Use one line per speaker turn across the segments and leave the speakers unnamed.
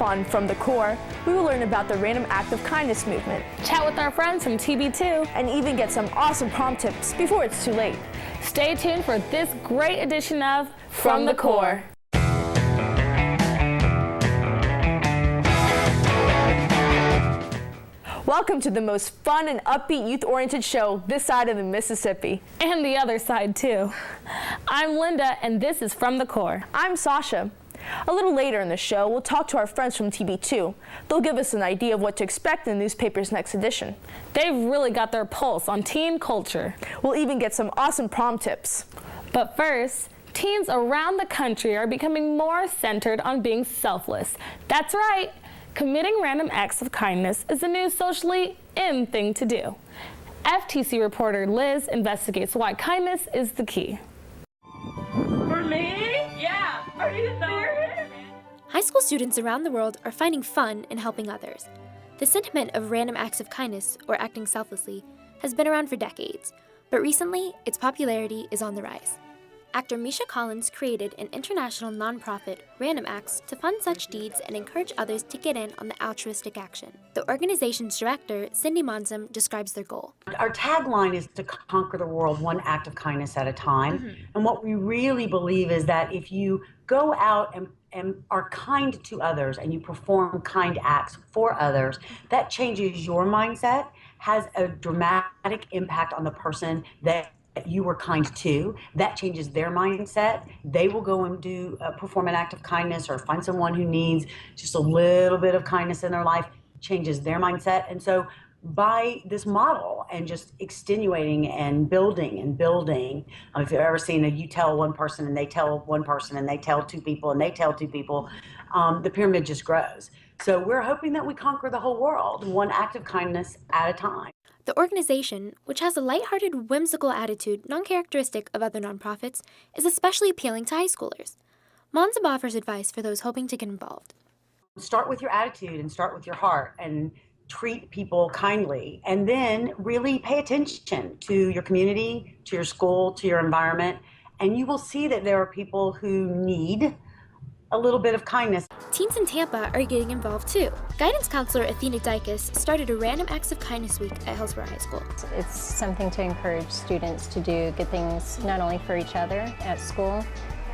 on From the Core, we will learn about the Random Act of Kindness movement,
Chat with our friends from TB2,
and even get some awesome prom tips before it's too late.
Stay tuned for this great edition of From the Core.
Welcome to the most fun and upbeat youth-oriented show this side of the Mississippi.
And the other side, too. I'm Linda, and this is From the Core.
I'm Sasha. A little later in the show, we'll talk to our friends from TB2. They'll give us an idea of what to expect in the newspaper's next edition.
They've really got their pulse on teen culture.
We'll even get some awesome prom tips.
But first, teens around the country are becoming more centered on being selfless. That's right. Committing random acts of kindness is a new socially in thing to do. FTC reporter Liz investigates why kindness is the key.
For me? Yeah. Are you serious?
High school students around the world are finding fun in helping others. The sentiment of random acts of kindness, or acting selflessly, has been around for decades, but recently its popularity is on the rise. Actor Misha Collins created an international nonprofit, Random Acts, to fund such deeds and encourage others to get in on the altruistic action. The organization's director, Cindy Monzum, describes their goal.
Our tagline is to conquer the world one act of kindness at a time. And what we really believe is that if you go out and are kind to others and you perform kind acts for others, that changes your mindset, has a dramatic impact on the person that you were kind to. That changes their mindset. They will go and perform an act of kindness or find someone who needs just a little bit of kindness in their life, changes their mindset. And so by this model and just extenuating and building, if you've ever seen you tell one person and they tell one person and they tell two people and they tell two people, the pyramid just grows. So we're hoping that we conquer the whole world, one act of kindness at a time.
The organization, which has a lighthearted, whimsical attitude non-characteristic of other nonprofits, is especially appealing to high schoolers. Monzum offers advice for those hoping to get involved.
Start with your attitude and start with your heart and treat people kindly, and then really pay attention to your community, to your school, to your environment, and you will see that there are people who need a little bit of kindness.
Teens in Tampa are getting involved too. Guidance counselor Athena Dykes started a Random Acts of Kindness Week at Hillsborough High School.
It's something to encourage students to do good things not only for each other at school,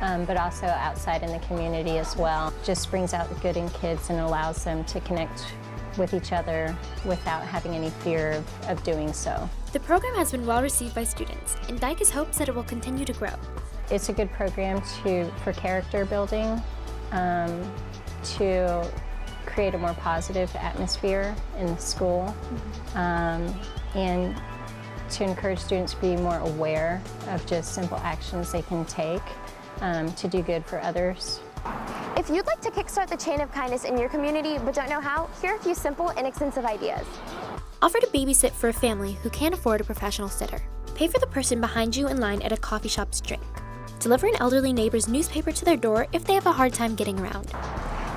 but also outside in the community as well. Just brings out the good in kids and allows them to connect with each other without having any fear of doing so.
The program has been well received by students, and Dykes hopes that it will continue to grow. It's
a good program for character building, to create a more positive atmosphere in the school, and to encourage students to be more aware of just simple actions they can take to do good for others.
If you'd like to kickstart the chain of kindness in your community but don't know how, here are a few simple, inexpensive ideas.
Offer to babysit for a family who can't afford a professional sitter. Pay for the person behind you in line at a coffee shop's drink. Deliver an elderly neighbor's newspaper to their door if they have a hard time getting around.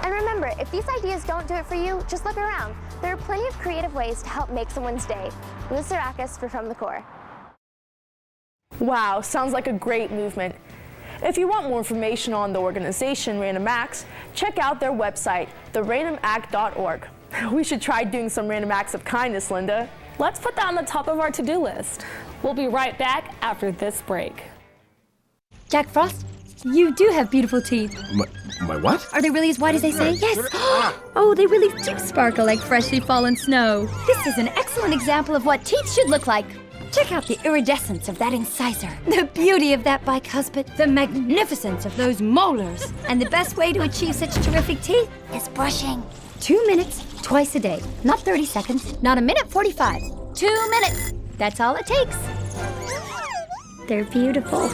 And remember, if these ideas don't do it for you, just look around. There are plenty of creative ways to help make someone's day. Liz Sarakis for From the Core.
Wow, sounds like a great movement. If you want more information on the organization Random Acts, check out their website, therandomact.org. We should try doing some random acts of kindness, Linda.
Let's put that on the top of our to-do list. We'll be right back after this break.
Jack Frost, you do have beautiful teeth.
My what?
Are they really as white as they say? Yes! Oh, they really do sparkle like freshly fallen snow. This is an excellent example of what teeth should look like. Check out the iridescence of that incisor, the beauty of that bicuspid, the magnificence of those molars. And the best way to achieve such terrific teeth is brushing. 2 minutes, twice a day. Not 30 seconds, not a minute 45. 2 minutes. That's all it takes. They're beautiful.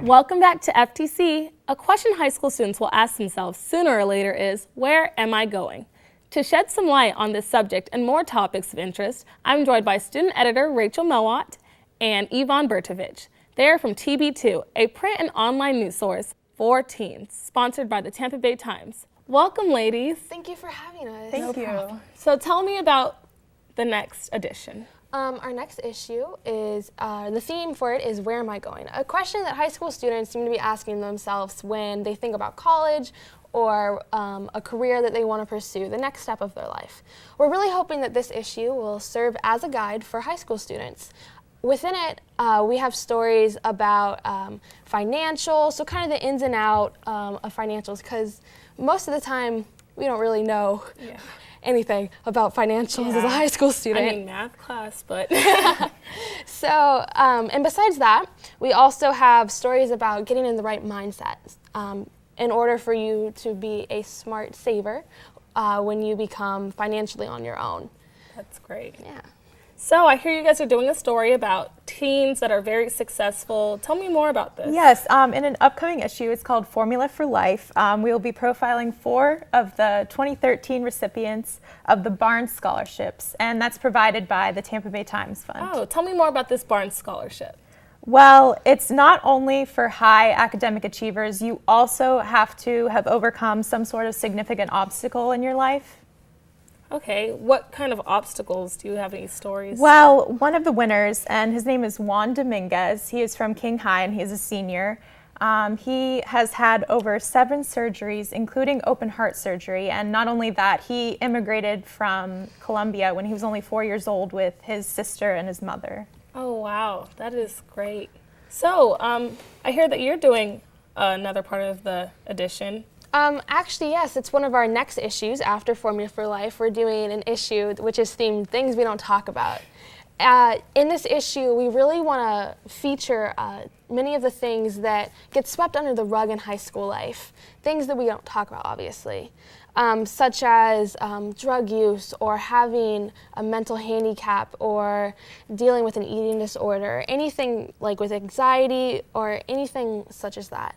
Welcome back to FTC. A question high school students will ask themselves sooner or later is, where am I going? To shed some light on this subject and more topics of interest, I'm joined by student editor Rachel Mowat and Yvonne Bertovich. They are from TB2, a print and online news source for teens, sponsored by the Tampa Bay Times. Welcome, ladies.
Thank you for having us.
Thank you.
So tell me about the next edition. Our next issue is, the theme for it is, where am I going? A question that high school students seem to be asking themselves when they think about college or a career that they want to pursue, the next step of their life. We're really hoping that this issue will serve as a guide for high school students. Within it, we have stories about financials, so kind of the ins and out of financials, because most of the time we don't really know anything about financials as a high school student.
I mean, math class, but.
So, and besides that, we also have stories about getting in the right mindset in order for you to be a smart saver when you become financially on your own.
That's great.
Yeah.
So I hear you guys are doing a story about teens that are very successful. Tell me more about this.
Yes, in an upcoming issue, it's called Formula for Life. We will be profiling 4 of the 2013 recipients of the Barnes Scholarships, and that's provided by the Tampa Bay Times Fund.
Oh, tell me more about this Barnes Scholarship.
Well, it's not only for high academic achievers, you also have to have overcome some sort of significant obstacle in your life.
Okay, what kind of obstacles? Do you have any stories?
Well, one of the winners, and his name is Juan Dominguez. He is from King High, and he's a senior. He has had over 7 surgeries, including open heart surgery. And not only that, he immigrated from Colombia when he was only 4 years old with his sister and his mother.
Oh, wow. That is great. So, I hear that you're doing another part of the edition.
Actually, yes, it's one of our next issues after Formula for Life. We're doing an issue which is themed Things We Don't Talk About. In this issue, we really want to feature many of the things that get swept under the rug in high school life, things that we don't talk about, obviously, such as drug use or having a mental handicap or dealing with an eating disorder, anything like with anxiety or anything such as that.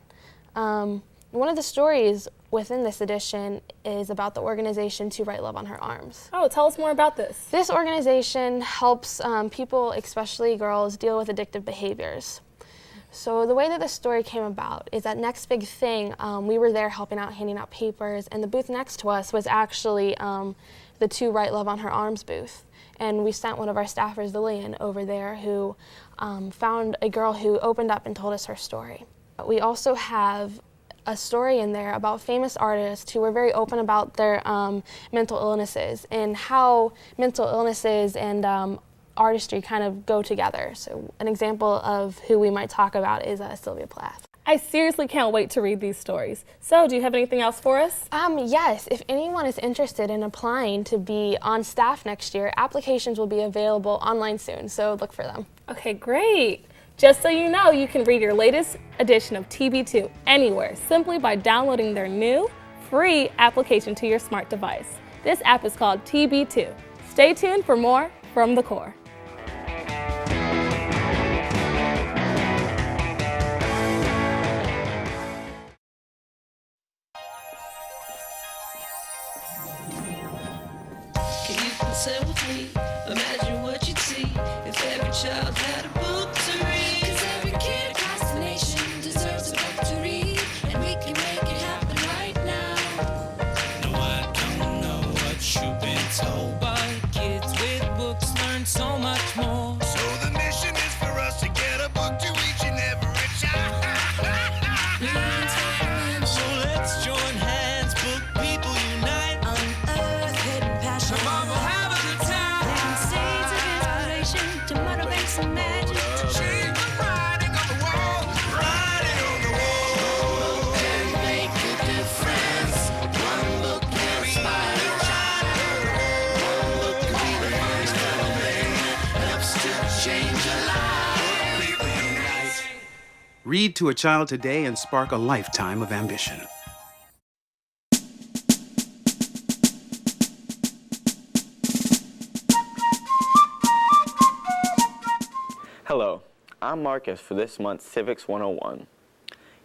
One of the stories within this edition is about the organization To Write Love on Her Arms.
Oh, tell us more about this.
This organization helps people, especially girls, deal with addictive behaviors. So the way that this story came about is that Next Big Thing, we were there helping out, handing out papers, and the booth next to us was actually the To Write Love on Her Arms booth. And we sent one of our staffers, Lillian, over there who found a girl who opened up and told us her story. We also have a story in there about famous artists who were very open about their mental illnesses and how mental illnesses and artistry kind of go together. So an example of who we might talk about is Sylvia Plath.
I seriously can't wait to read these stories. So, do you have anything else for us?
Yes, if anyone is interested in applying to be on staff next year, applications will be available online soon, so look for them.
Okay, great. Just so you know, you can read your latest edition of TB2 anywhere simply by downloading their new, free application to your smart device. This app is called TB2. Stay tuned for more from the core.
Can you consent with me? Imagine what you'd see if every child had a book to read. 'Cause every kid across the nation deserves a book to read, and we can make it happen right now.
No, I don't know what you've been told, but kids with books learn so much more. So the mission is for us to get a book to each and every child. So let's join hands, book people unite,
Unearth hidden passion.
come on, we'll have a good time.
Planting seeds of inspiration to motivate some magic.
To change the writing on the wall, writing on the wall.
And make a difference. One book can inspire a child. One book can be the first thing that helps to change a life.
People unite.
Read to a child today and spark a lifetime of ambition.
Hello, I'm Marcus for this month's Civics 101.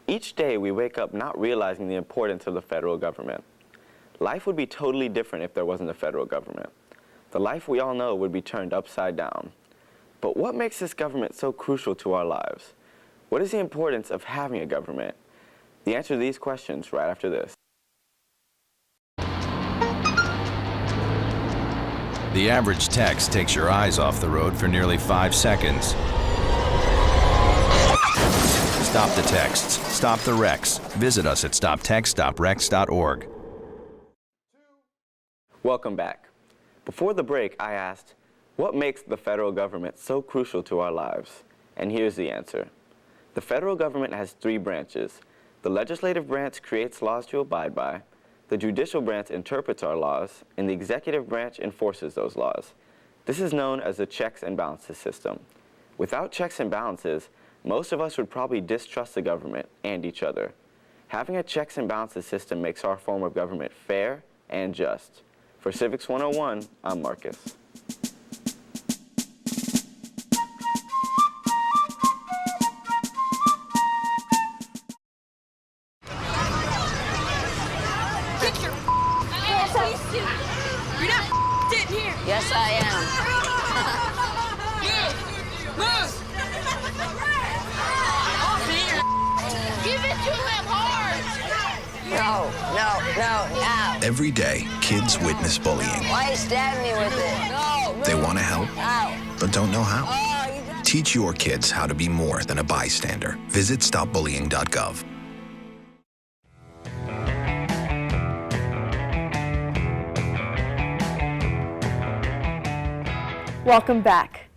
Each day we wake up not realizing the importance of the federal government. Life would be totally different if there wasn't a federal government. The life we all know would be turned upside down. But what makes this government so crucial to our lives? What is the importance of having a government? The answer to these questions right after this.
The average text takes your eyes off the road for nearly 5 seconds. Stop the texts. Stop the wrecks. Visit us at stoptextsstopwrecks.org.
Welcome back. Before the break, I asked, what makes the federal government so crucial to our lives? And here's the answer. The federal government has 3 branches. The legislative branch creates laws to abide by, the judicial branch interprets our laws, and the executive branch enforces those laws. This is known as the checks and balances system. Without checks and balances, most of us would probably distrust the government and each other. Having a checks and balances system makes our form of government fair and just. For Civics 101, I'm Marcus.
You're not sitting here.
Yes, I am.
Move! Give it to him hard!
No.
Every day, kids witness bullying.
Why you stab me with it? No.
They want to help,
Ow.
but don't know how.
Oh,
Teach your kids how to be more than a bystander. Visit stopbullying.gov.
Welcome back.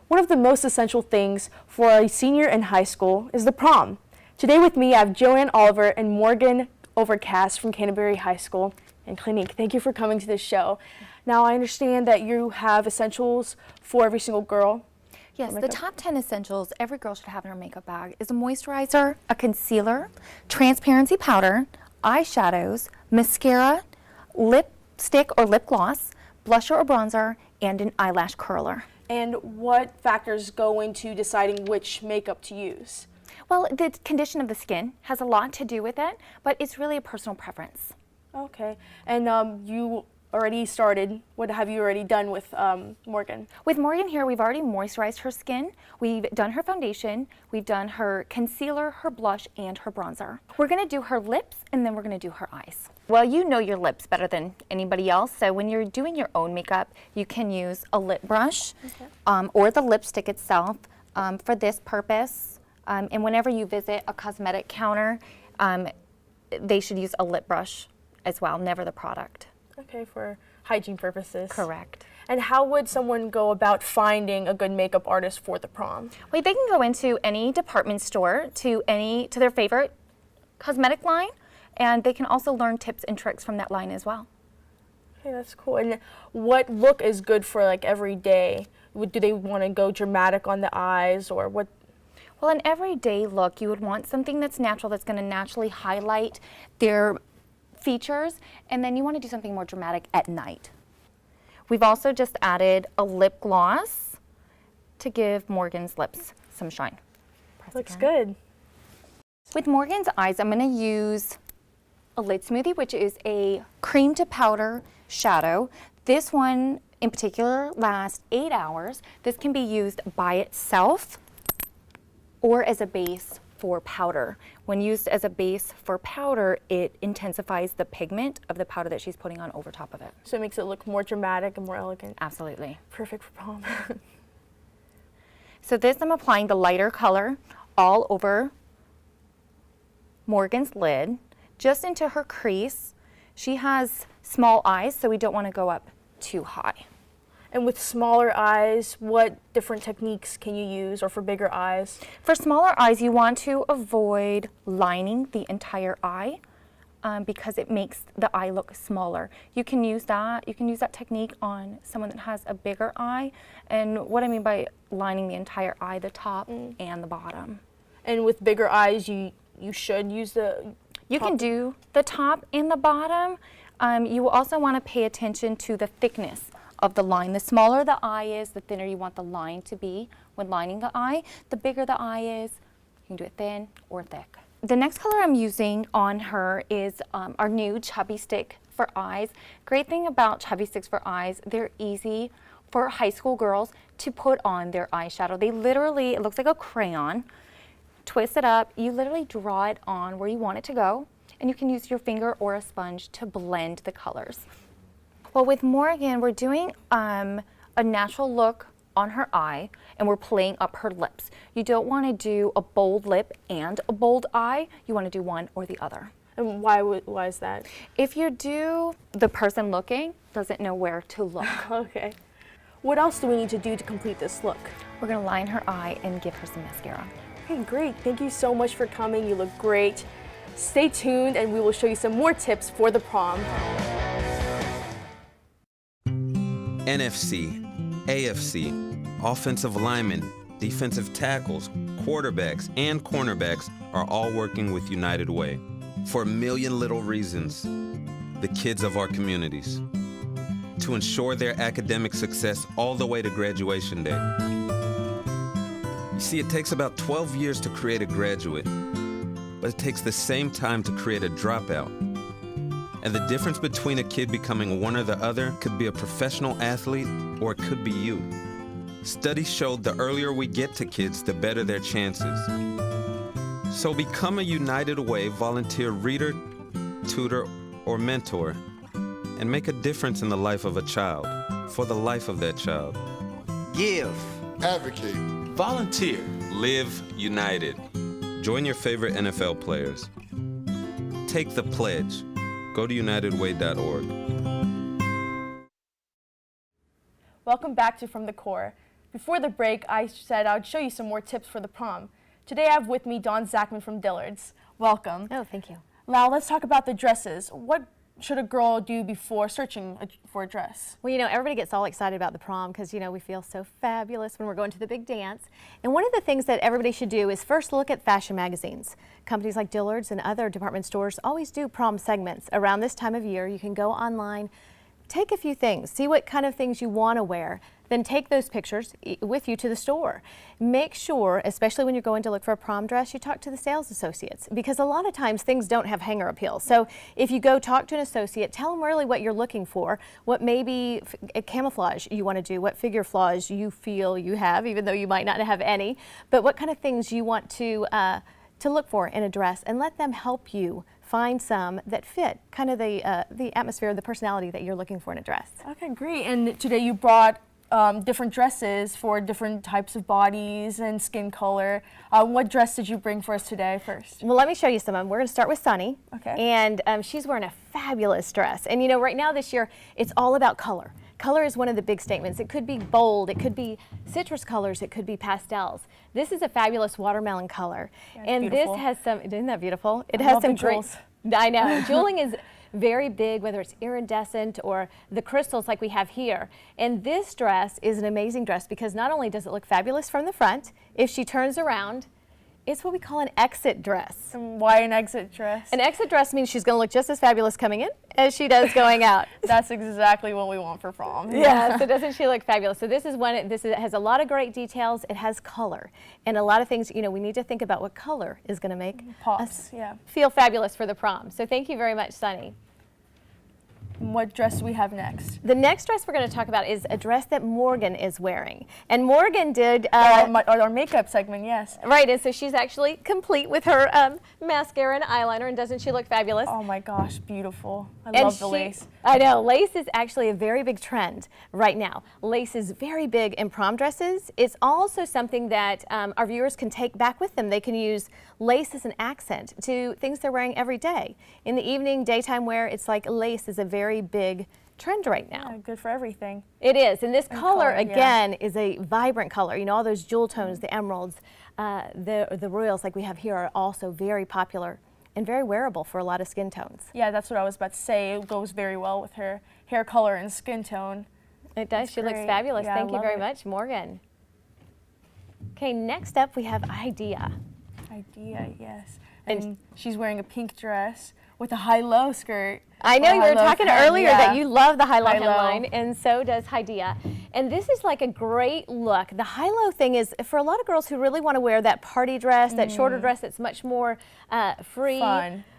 One of the most essential things for a senior in high school is the prom. Today with me I have Joanne Oliver and Morgan Overcast from Canterbury High School and Clinique. Thank you for coming to this show. Now I understand that you have essentials for every single girl.
Yes, the top 10 essentials every girl should have in her makeup bag is a moisturizer, a concealer, transparency powder, eyeshadows, mascara, lipstick or lip gloss, blusher or bronzer, and an eyelash curler.
And what factors go into deciding which makeup to use?
Well, the condition of the skin has a lot to do with it, but it's really a personal preference.
Okay, and you already started. What have you already done with Morgan?
With Morgan here, we've already moisturized her skin. We've done her foundation, we've done her concealer, her blush, and her bronzer. We're gonna do her lips, and then we're gonna do her eyes. Well, you know your lips better than anybody else, so when you're doing your own makeup, you can use a lip brush or the lipstick itself for this purpose. And whenever you visit a cosmetic counter, they should use a lip brush as well, never the product.
Okay, for hygiene purposes.
Correct.
And how would someone go about finding a good makeup artist for the prom?
Well, they can go into any department store to their favorite cosmetic line, and they can also learn tips and tricks from that line as well.
Okay, that's cool. And what look is good for like every day? Do they want to go dramatic on the eyes or what?
Well, an everyday look, you would want something that's natural, that's going to naturally highlight their features, and then you want to do something more dramatic at night. We've also just added a lip gloss to give Morgan's lips some shine.
Looks good.
With Morgan's eyes, I'm going to use a lid smoothie, which is a cream to powder shadow. This one in particular lasts 8 hours. This can be used by itself or as a base for powder. When used as a base for powder, it intensifies the pigment of the powder that she's putting on over top of it.
So it makes it look more dramatic and more elegant.
Absolutely.
Perfect for prom.
So this, I'm applying the lighter color all over Morgan's lid, just into her crease. She has small eyes, so we don't want to go up too high.
And with smaller eyes, what different techniques can you use, or for bigger eyes?
For smaller eyes, you want to avoid lining the entire eye because it makes the eye look smaller. You can use that technique on someone that has a bigger eye. And what I mean by lining the entire eye, the top and the bottom.
And with bigger eyes, you should use the
You can do the top and the bottom. You will also want to pay attention to the thickness of the line. The smaller the eye is, the thinner you want the line to be when lining the eye. The bigger the eye is, you can do it thin or thick. The next color I'm using on her is our new Chubby Stick for eyes. Great thing about Chubby Sticks for eyes, they're easy for high school girls to put on their eyeshadow. They literally, it looks like a crayon. Twist it up, you literally draw it on where you want it to go, and you can use your finger or a sponge to blend the colors. Well, with Morgan, we're doing a natural look on her eye, and we're playing up her lips. You don't want to do a bold lip and a bold eye. You want to do one or the other.
And why is that?
If you do, the person looking doesn't know where to look.
Okay. What else do we need to do to complete this look?
We're going to line her eye and give her some mascara.
Okay, great. Thank you so much for coming. You look great. Stay tuned and we will show you some more tips for the prom.
NFC, AFC, offensive linemen, defensive tackles, quarterbacks, and cornerbacks are all working with United Way for a million little reasons. The kids of our communities, to ensure their academic success all the way to graduation day. You see, it takes about 12 years to create a graduate, but it takes the same time to create a dropout. And the difference between a kid becoming one or the other could be a professional athlete, or it could be you. Studies showed the earlier we get to kids, the better their chances. So become a United Way volunteer reader, tutor, or mentor, and make a difference in the life of a child, for the life of that child. Give.
Advocate.
Volunteer. Live united. Join your favorite NFL players. Take the pledge. Go to unitedway.org.
Welcome back to From the Core. Before the break, I said I would show you some more tips for the prom. Today I have with me Dawn Zachman from Dillard's. Welcome.
Oh, thank you.
Now let's talk about the dresses. What should a girl do before searching for a dress?
Well, you know, everybody gets all excited about the prom because, you know, we feel so fabulous when we're going to the big dance. And one of the things that everybody should do is first look at fashion magazines. Companies like Dillard's and other department stores always do prom segments. Around this time of year, you can go online, take a few things, see what kind of things you want to wear, then take those pictures with you to the store. Make sure, especially when you're going to look for a prom dress, you talk to the sales associates, because a lot of times things don't have hanger appeal. So if you go talk to an associate, tell them really what you're looking for, what maybe camouflage you want to do, what figure flaws you feel you have, even though you might not have any, but what kind of things you want to look for in a dress, and let them help you find some that fit kind of the atmosphere, the personality that you're looking for in a dress.
Okay, great. And today you brought different dresses for different types of bodies and skin color. What dress did you bring for us today first?
Well, let me show you some of them. We're going to start with Sunny.
Okay.
And she's wearing a fabulous dress. And you know, right now this year, it's all about color. Color is one of the big statements. It could be bold, it could be citrus colors, it could be pastels. This is a fabulous watermelon color.
Yeah,
and
beautiful.
This has some, isn't that beautiful? It
I
has
love
some
the jewels.
I know. Jeweling is very big, whether it's iridescent or the crystals like we have here. And this dress is an amazing dress because not only does it look fabulous from the front, if she turns around, it's what we call an exit dress.
And why an exit dress?
An exit dress means she's going to look just as fabulous coming in as she does going out.
That's exactly what we want for prom.
Yeah, so doesn't she look fabulous? So this is one, it has a lot of great details. It has color. And a lot of things, you know, we need to think about what color is going to make us feel fabulous for the prom. So thank you very much, Sunny.
What dress do we have next?
The next dress we're going to talk about is a dress that Morgan is wearing. And Morgan did...
our makeup segment, yes.
Right, and so she's actually complete with her mascara and eyeliner, and doesn't she look fabulous?
Oh my gosh, beautiful. I love the lace.
I know, lace is actually a very big trend right now. Lace is very big in prom dresses. It's also something that our viewers can take back with them. They can use lace as an accent to things they're wearing every day. In the evening, daytime wear, it's like lace is a very big trend right now.
Yeah, good for everything.
It is, and this color again is a vibrant color. You know, all those jewel tones, the emeralds, the royals like we have here are also very popular and very wearable for a lot of skin tones.
Yeah, that's what I was about to say. It goes very well with her hair color and skin tone.
It does. She looks fabulous.
Yeah,
Thank you very much, Morgan. Okay, next up we have Idea.
Idea, yes. And she's wearing a pink dress with a high-low skirt.
I know, you were talking earlier that you love the high-low
High-low.
hemline, and so does Idea. And this is like a great look. The high-low thing is for a lot of girls who really want to wear that party dress, that shorter dress that's much more free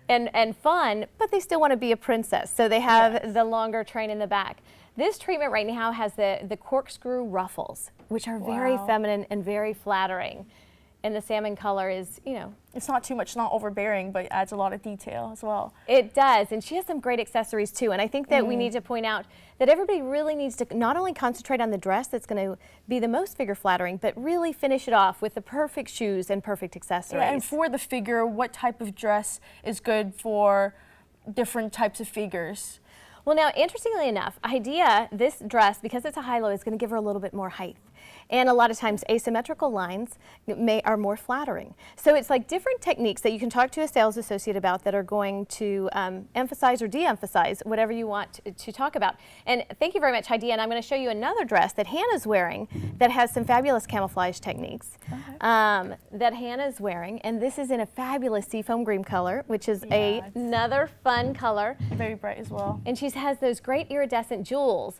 and fun, but they still want to be a princess. So they have the longer train in the back. This treatment right now has the corkscrew ruffles, which are very feminine and very flattering. And the salmon color is, you know,
it's not too much, not overbearing, but it adds a lot of detail as well.
It does, and she has some great accessories too. And I think that we need to point out that everybody really needs to not only concentrate on the dress that's going to be the most figure flattering, but really finish it off with the perfect shoes and perfect accessories.
Yeah, and for the figure, what type of dress is good for different types of figures?
Well, now, interestingly enough, this dress, because it's a high-low, is going to give her a little bit more height. And a lot of times asymmetrical lines are more flattering. So it's like different techniques that you can talk to a sales associate about that are going to emphasize or de-emphasize whatever you want to talk about. And thank you very much, Heidi. And I'm going to show you another dress that Hannah's wearing that has some fabulous camouflage techniques that Hannah's wearing. And this is in a fabulous seafoam green color, which is another fun color.
Very bright as well.
And she has those great iridescent jewels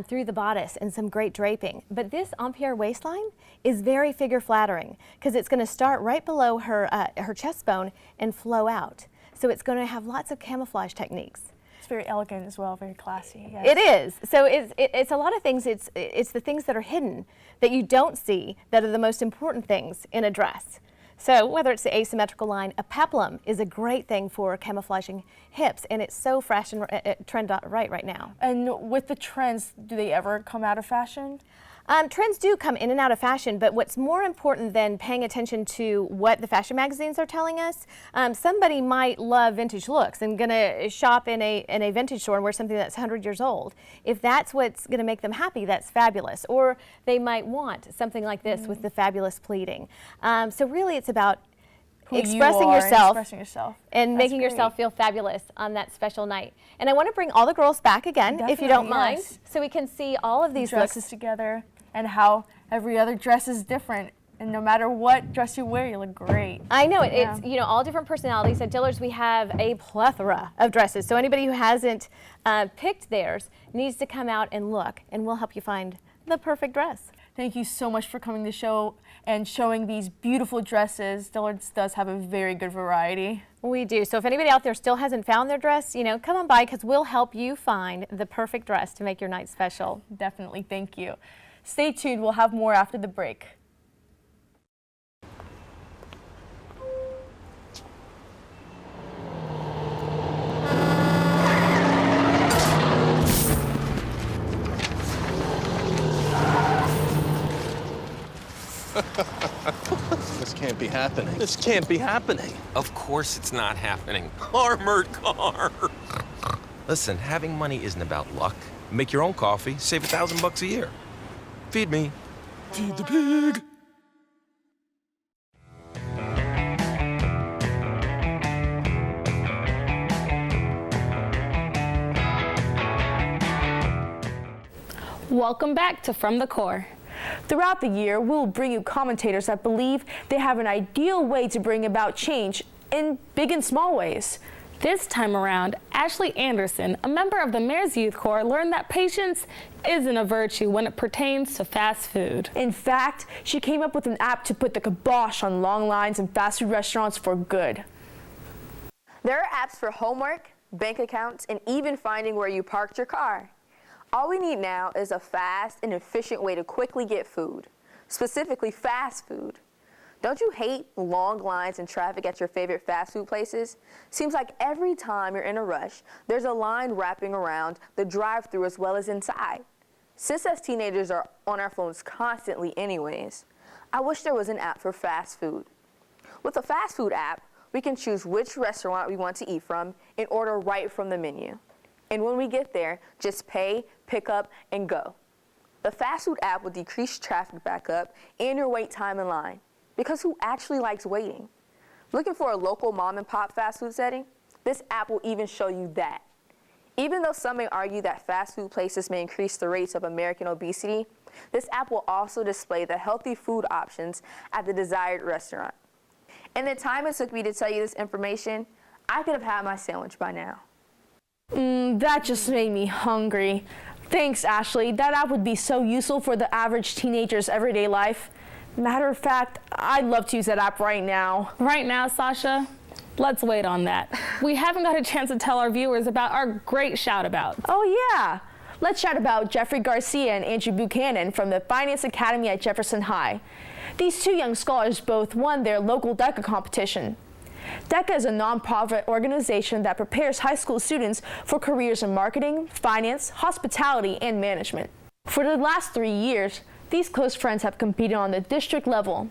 through the bodice and some great draping. But this empire waistline is very figure flattering because it's going to start right below her chest bone and flow out. So it's going to have lots of camouflage techniques.
It's very elegant as well, very classy. Yes.
It is. So it's a lot of things. It's the things that are hidden that you don't see that are the most important things in a dress. So whether it's the asymmetrical line, a peplum is a great thing for camouflaging hips, and it's so fresh and trend right now.
And with the trends, do they ever come out of fashion?
Trends do come in and out of fashion, but what's more important than paying attention to what the fashion magazines are telling us, somebody might love vintage looks and gonna shop in a vintage store and wear something that's 100 years old. If that's what's gonna make them happy, that's fabulous. Or they might want something like this with the fabulous pleating. So really it's about expressing yourself and making yourself feel fabulous on that special night. And I want to bring all the girls back again, if you don't mind, so we can see all of these
dresses
looks
together and how every other dress is different. And no matter what dress you wear, you look great.
I know, it's, you know, all different personalities. At Dillard's, we have a plethora of dresses. So anybody who hasn't picked theirs needs to come out and look, and we'll help you find the perfect dress.
Thank you so much for coming to the show and showing these beautiful dresses. Dillard's does have a very good variety.
We do. So if anybody out there still hasn't found their dress, you know, come on by because we'll help you find the perfect dress to make your night special.
Definitely. Thank you. Stay tuned. We'll have more after the break.
This can't be happening. This can't be happening.
Of course it's not happening. Armored car. Listen, having money isn't about luck. Make your own coffee, save $1,000 a year. Feed me.
Feed the pig.
Welcome back to From the Core.
Throughout the year, we'll bring you commentators that believe they have an ideal way to bring about change in big and small ways.
This time around, Ashleigh Anderson, a member of the Mayor's Youth Corps, learned that patience isn't a virtue when it pertains to fast food.
In fact, she came up with an app to put the kibosh on long lines in fast food restaurants for good.
There are apps for homework, bank accounts, and even finding where you parked your car. All we need now is a fast and efficient way to quickly get food, specifically fast food. Don't you hate long lines and traffic at your favorite fast food places? Seems like every time you're in a rush, there's a line wrapping around the drive-thru as well as inside. Since as teenagers are on our phones constantly anyways, I wish there was an app for fast food. With a fast food app, we can choose which restaurant we want to eat from and order right from the menu. And when we get there, just pay, pick up, and go. The fast food app will decrease traffic backup and your wait time in line. Because who actually likes waiting? Looking for a local mom and pop fast food setting? This app will even show you that. Even though some may argue that fast food places may increase the rates of American obesity, this app will also display the healthy food options at the desired restaurant. In the time it took me to tell you this information, I could have had my sandwich by now.
That just made me hungry. Thanks, Ashleigh. That app would be so useful for the average teenager's everyday life. Matter of fact, I'd love to use that app right now.
Right now, Sasha? Let's wait on that. We haven't got a chance to tell our viewers about our great shout-outs.
Oh, yeah. Let's shout about Jeffrey Garcia and Andrew Buchanan from the Finance Academy at Jefferson High. These two young scholars both won their local DECA competition. DECA is a nonprofit organization that prepares high school students for careers in marketing, finance, hospitality, and management. For the last 3 years, these close friends have competed on the district level.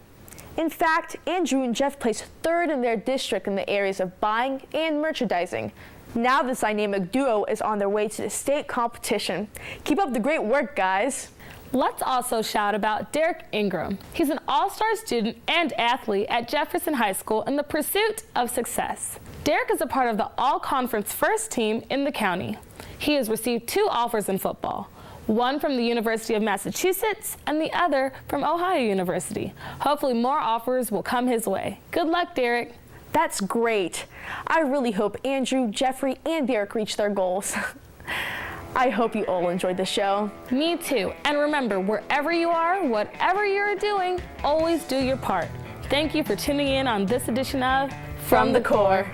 In fact, Andrew and Jeff placed 3rd in their district in the areas of buying and merchandising. Now this dynamic duo is on their way to the state competition. Keep up the great work, guys.
Let's also shout about Derek Ingram. He's an all-star student and athlete at Jefferson High School in the pursuit of success. Derek is a part of the all-conference first team in the county. He has received 2 offers in football, one from the University of Massachusetts and the other from Ohio University. Hopefully more offers will come his way. Good luck, Derek.
That's great. I really hope Andrew, Jeffrey, and Derek reach their goals. I hope you all enjoyed the show.
Me too. And remember, wherever you are, whatever you're doing, always do your part. Thank you for tuning in on this edition of
From the Core.